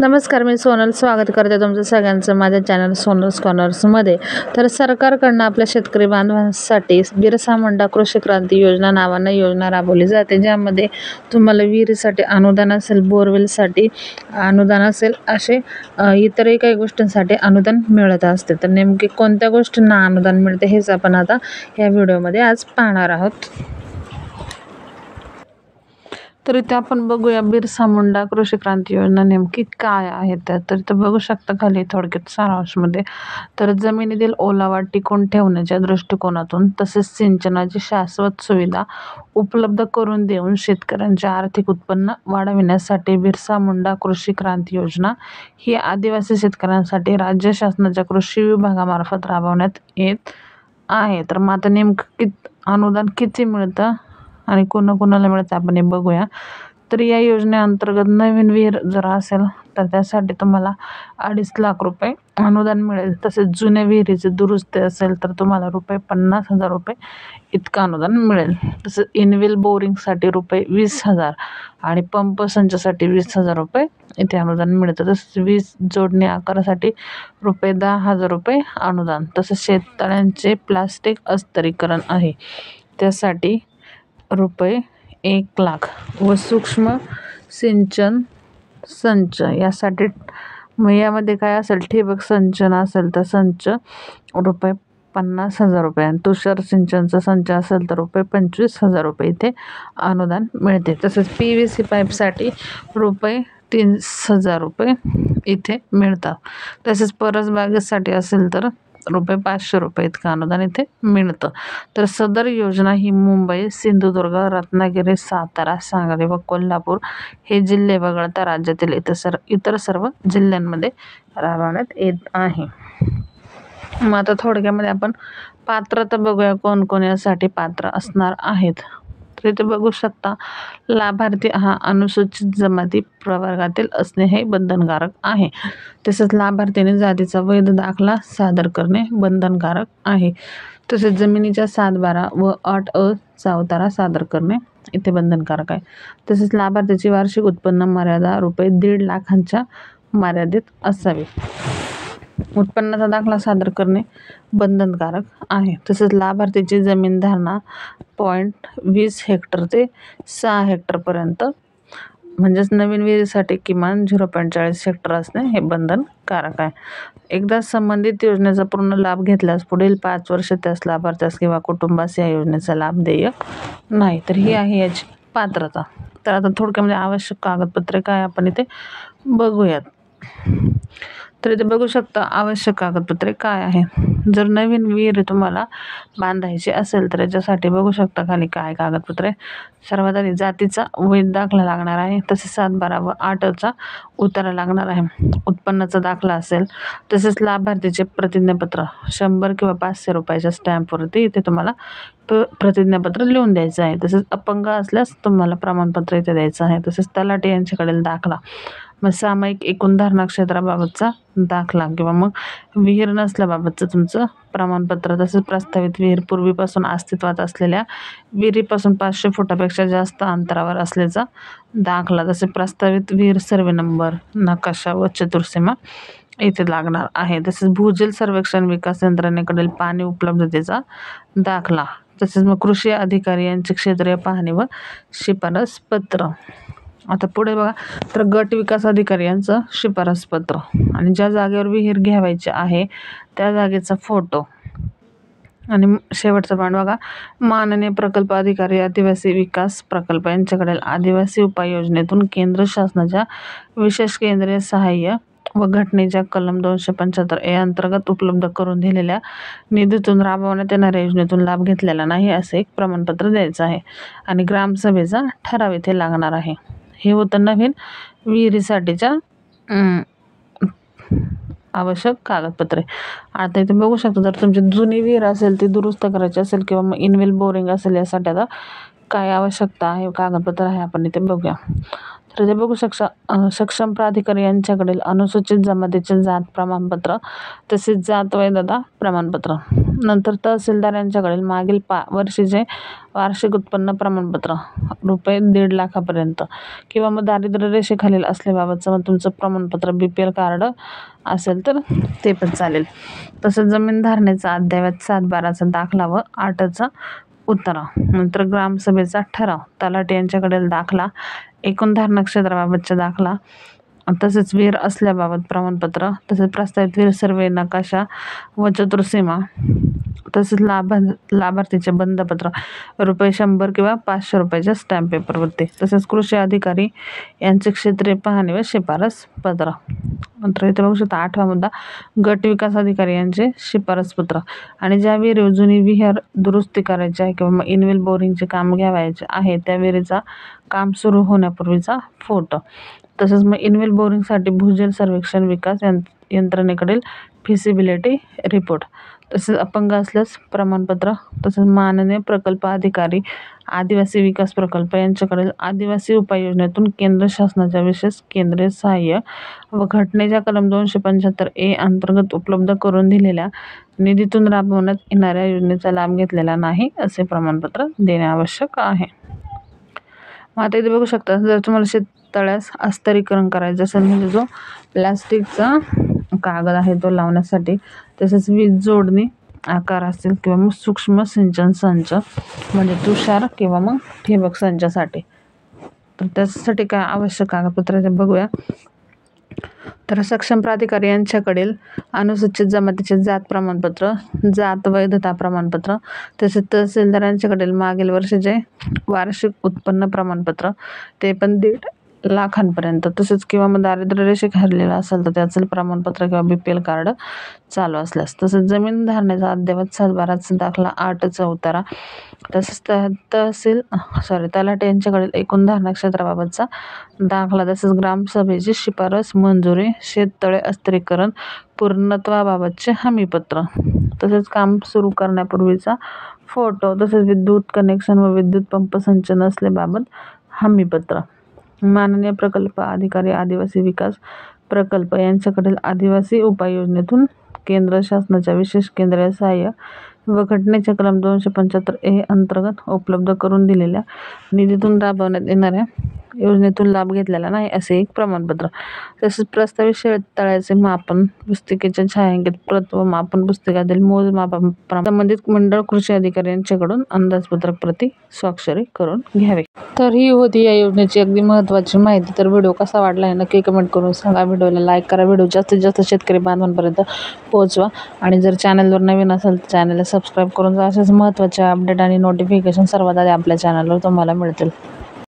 नमस्कार, मी सोनल स्वागत करते तुमचं सगळ्यांचं माझ्या चॅनल सोनल्स कॉर्नर्समध्ये. तर सरकारकडनं आपल्या शेतकरी बांधवांसाठी बिरसा मुंडा कृषी क्रांती योजना नावानं योजना राबवली जाते, ज्यामध्ये तुम्हाला विहिरीसाठी अनुदान असेल, बोरवेलसाठी अनुदान असेल, असे इतरही काही गोष्टींसाठी अनुदान मिळत असते. तर नेमके कोणत्या गोष्टींना अनुदान मिळते हेच आपण आता या व्हिडिओमध्ये आज पाहणार आहोत. तर इथे आपण बघूया बिरसा मुंडा कृषी क्रांती योजना नेमकी काय आहे. तर इथं बघू शकता खाली थोडक्यात सारांशमध्ये, तर जमिनीतील ओलावा टिकून ठेवण्याच्या दृष्टिकोनातून तसेच सिंचनाची शाश्वत सुविधा उपलब्ध करून देऊन शेतकऱ्यांचे आर्थिक उत्पन्न वाढविण्यासाठी बिरसा मुंडा कृषी क्रांती योजना ही आदिवासी शेतकऱ्यांसाठी राज्य शासनाच्या कृषी विभागामार्फत राबवण्यात येत आहे. तर मग आता नेमकं अनुदान किती मिळतं आणि कोणाकोणाला मिळतं आपण हे बघूया. तर या योजनेअंतर्गत नवीन विहीर जर असेल तर त्यासाठी तुम्हाला 2.5 लाख रुपये अनुदान मिळेल. तसेच जुन्या विहिरीचे दुरुस्ती असेल तर तुम्हाला ₹50,000 इतकं अनुदान मिळेल. तसंच इनवेल बोरिंगसाठी ₹20,000 आणि पंप संचासाठी ₹20,000 इथे अनुदान मिळतं. तसंच वीज जोडणी आकारासाठी ₹10,000 अनुदान. तसंच शेततळ्यांचे प्लास्टिक अस्तरीकरण आहे त्यासाठी ₹1,00,000 व सूक्ष्म सिंचन संच यासाठी मग यामध्ये काय असेल, ठिबक सिंचन असेल तर संच ₹50,000 आणि तुषार सिंचनचा संच असेल तर ₹25,000 इथे अनुदान मिळते. तसंच PVC पाईपसाठी ₹30,000 इथे मिळतात. तसेच परसबागेसाठी असेल तर ₹500 इतकं अनुदान इथे मिळतं. तर सदर योजना ही मुंबई, सिंधुदुर्ग, रत्नागिरी, सातारा, सांगली व कोल्हापूर हे जिल्हे वगळता राज्यातील इतर सर्व जिल्ह्यांमध्ये राबवण्यात येत आहे. मग आता थोडक्यामध्ये आपण पात्रता बघूया, कोण कोण यासाठी पात्र असणार आहेत. तर इथे बघू शकता, लाभार्थी हा अनुसूचित जमाती प्रवर्गातील असणे हे बंधनकारक आहे. तसेच लाभार्थीने जातीचा वैध दाखला सादर करणे बंधनकारक आहे. तसेच जमिनीच्या 7/12 व 8A चा सादर करणे इथे बंधनकारक आहे. तसेच लाभार्थीची वार्षिक उत्पन्न मर्यादा ₹1.5 लाखांच्या मर्यादेत असावी. उत्पन्नाचा दाखला सादर करणे बंधनकारक आहे. तसेच लाभार्थीची जमीन धारणा 0.20 हेक्टर ते 6 हेक्टरपर्यंत, म्हणजेच नवीन विहिरीसाठी किमान 0.40 हेक्टर असणे हे बंधनकारक आहे. एकदा संबंधित योजनेचा पूर्ण लाभ घेतल्यास पुढील 5 वर्ष त्यास लाभार्थ्यास किंवा कुटुंबास या योजनेचा लाभ देय नाही. तर ही आहे याची पात्रता. तर आता थोडक्यामध्ये आवश्यक कागदपत्रे काय आपण इथे बघूयात. तर इथे बघू शकता आवश्यक कागदपत्रे काय आहे. जर नवीन विहीर तुम्हाला बांधायची असेल तर याच्यासाठी बघू शकता खाली काय कागदपत्रे. सर्वात आधी जातीचा वैध दाखला लागणार आहे. तसेच 7/12 व 8चा उतारा लागणार आहे. उत्पन्नाचा दाखला असेल. तसेच लाभार्थीचे प्रतिज्ञापत्र 100 किंवा ₹500 स्टॅम्पवरती इथे तुम्हाला प्रतिज्ञापत्र लिहून द्यायचं आहे. तसेच अपंग असल्यास तुम्हाला प्रमाणपत्र इथे द्यायचं आहे. तसेच तलाठी यांच्याकडील दाखला, मग सामायिक एकूण धारणा क्षेत्राबाबतचा दाखला किंवा मग विहीर नसल्याबाबतचं तुमचं प्रमाणपत्र. तसेच प्रस्तावित विहीर पूर्वीपासून अस्तित्वात असलेल्या विहिरीपासून 500 फुटापेक्षा जास्त अंतरावर असल्याचा दाखला. तसे प्रस्तावित विहीर सर्वे नंबर, नकाशा व चतुर्सीमा इथे लागणार आहे. तसेच भूजल सर्वेक्षण विकास यंत्रणेकडील पाणी उपलब्धतेचा दाखला. तसेच मग कृषी अधिकारी यांचे क्षेत्रीय पाहणी व शिफारस पत्र. आता पुढे बघा, तर गट विकास अधिकारी यांचं शिफारस पत्र आणि ज्या जागेवर विहीर घ्यावायची आहे त्या जागेचा फोटो. आणि शेवटचा पॉईंट बघा, माननीय प्रकल्प अधिकारी आदिवासी विकास प्रकल्प यांच्याकडील आदिवासी उपाययोजनेतून केंद्र शासनाच्या विशेष केंद्रीय सहाय्य व घटनेच्या कलम 275A अंतर्गत उपलब्ध करून दिलेल्या निधीतून राबवण्यात येणाऱ्या योजनेतून लाभ घेतलेला नाही असे एक प्रमाणपत्र द्यायचं आहे. आणि ग्रामसभेचा ठराव इथे लागणार आहे. हे होतं नवीन विहिरीसाठीच्या आवश्यक कागदपत्रे. आता इथे बघू शकता, जर तुमची जुनी विहीर असेल ती दुरुस्त करायची असेल किंवा मग इनवेल बोरिंग असेल यासाठी आता काय आवश्यकता आहे, कागदपत्र आहे आपण इथे बघूया. तर ते बघू सक्षम प्राधिकारी यांच्याकडील अनुसूचित जमातीचे जात प्रमाणपत्र तसेच जात वैधता प्रमाणपत्र. नंतर तहसीलदार यांच्याकडील मागील वर्षीचे वार्षिक उत्पन्न प्रमाणपत्र रुपये 1.5 लाखापर्यंत किंवा मग दारिद्र्य रेषेखालील असल्याबाबतचं मग तुमचं प्रमाणपत्र BPL कार्ड असेल तर ते पण चालेल. तसंच जमीन धारणेचा अद्ययावत 7/12चा दाखला व 8चा उतारा. नंतर ग्रामसभेचा ठराव, तलाठी यांच्याकडील दाखला, एकूण धारणा क्षेत्राबाबतचा दाखला, तसेच विहीर असल्याबाबत प्रमाणपत्र, तसेच प्रस्तावित विहीर सर्वे नकाशा व चतुर्सीमा, तसेच लाभार्थीचे बंधपत्र रुपये 100 किंवा 500 रुपयाच्या स्टॅम्प पेपरवरती. तसेच कृषी अधिकारी यांचे क्षेत्रीय पाहणी व शिफारस पत्र. नंतर इथे बघू शकता 8वा मुद्दा, गट विकास अधिकारी यांचे शिफारस पत्र आणि ज्या विहीर जुनी विहीर दुरुस्ती करायची आहे किंवा मग इनवेल बोरिंगचे काम घ्यावायचे आहे त्या विहिरीचा काम सुरू होण्यापूर्वीचा फोटो. तसंच मग इनवेल बोरिंगसाठी भूजल सर्वेक्षण विकास यंत्रणेकडील फिजिबिलिटी रिपोर्ट. तसेच अपंग असल्यास प्रमाणपत्र. तसेच माननीय प्रकल्प अधिकारी आदिवासी विकास प्रकल्प यांच्याकडील आदिवासी उपाययोजनेतून केंद्र शासनाच्या विशेष केंद्रीय सहाय्य व घटनेच्या कलम 275A अंतर्गत उपलब्ध करून दिलेल्या निधीतून राबवण्यात येणाऱ्या योजनेचा लाभ घेतलेला नाही असे प्रमाणपत्र देणे आवश्यक आहे. मग आता इथे बघू शकता, जर तुम्हाला शेततळ्यास अस्तरीकरण करायचं असेल म्हणजे जो प्लॅस्टिकचा कागद आहे तो लावण्यासाठी, तसेच वीज जोडणी आकार असेल किंवा मग सूक्ष्म सिंचन संच म्हणजे तुषार किंवा मग ठिबक संचासाठी, तर त्यासाठी काय आवश्यक कागदपत्र ते बघूया. तर सक्षम प्राधिकारी यांच्याकडील अनुसूचित जमातीचे जात प्रमाणपत्र, जात वैधता प्रमाणपत्र, तसेच तहसीलदार यांच्याकडील मागील वर्षीचे वार्षिक उत्पन्न प्रमाणपत्र ते पण 1.5 लाखांपर्यंत. तसेच किंवा मग दारिद्र्य रेषेखालील असेल तर त्याचं प्रमाणपत्र किंवा BPL कार्ड चालू असल्यास. तसेच जमीन धारणेचा अद्ययावत 7/12चा दाखला, 8चा उतारा. तसेच तलाठी यांच्याकडील एकूण धारणा क्षेत्राबाबतचा दाखला. तसेच ग्रामसभेची शिफारस मंजुरी, शेततळे अस्तरीकरण पूर्णत्वाबाबतचे हमीपत्र, तसेच काम सुरू करण्यापूर्वीचा फोटो, तसेच विद्युत कनेक्शन व विद्युत पंप संच नसल्याबाबत हमीपत्र. माननीय प्रकल्प अधिकारी आदिवासी विकास प्रकल्प यांच्याकडील आदिवासी उपाययोजनेतून केंद्र शासनाच्या विशेष केंद्रीय सहाय्य व घटनेच्या कलम 275A अंतर्गत उपलब्ध करून दिलेल्या निधीतून राबवण्यात येणाऱ्या योजनेतून लाभ घेतलेला नाही असे एक प्रमाणपत्र. तसेच प्रस्तावित शेततळ्याचे मापन पुस्तिकेच्या छायांकित प्रत व मापन पुस्तिकातील मोजमापाप्रमाणे संबंधित मंडळ कृषी अधिकारी यांच्याकडून अंदाजपत्रक प्रती स्वाक्षरी करून घ्यावे. तर ही होती या योजनेची अगदी महत्त्वाची माहिती. तर व्हिडिओ कसा वाटला आहे नक्की कमेंट करून सांगा. व्हिडिओला लाईक करा, व्हिडिओ जास्तीत जास्त शेतकरी बांधवांपर्यंत पोहोचवा आणि जर चॅनलवर नवीन असेल तर चॅनलला सबस्क्राईब करून जा. असेच महत्त्वाचे अपडेट आणि नोटिफिकेशन सर्वात आधी आपल्या चॅनलवर तुम्हाला मिळतील.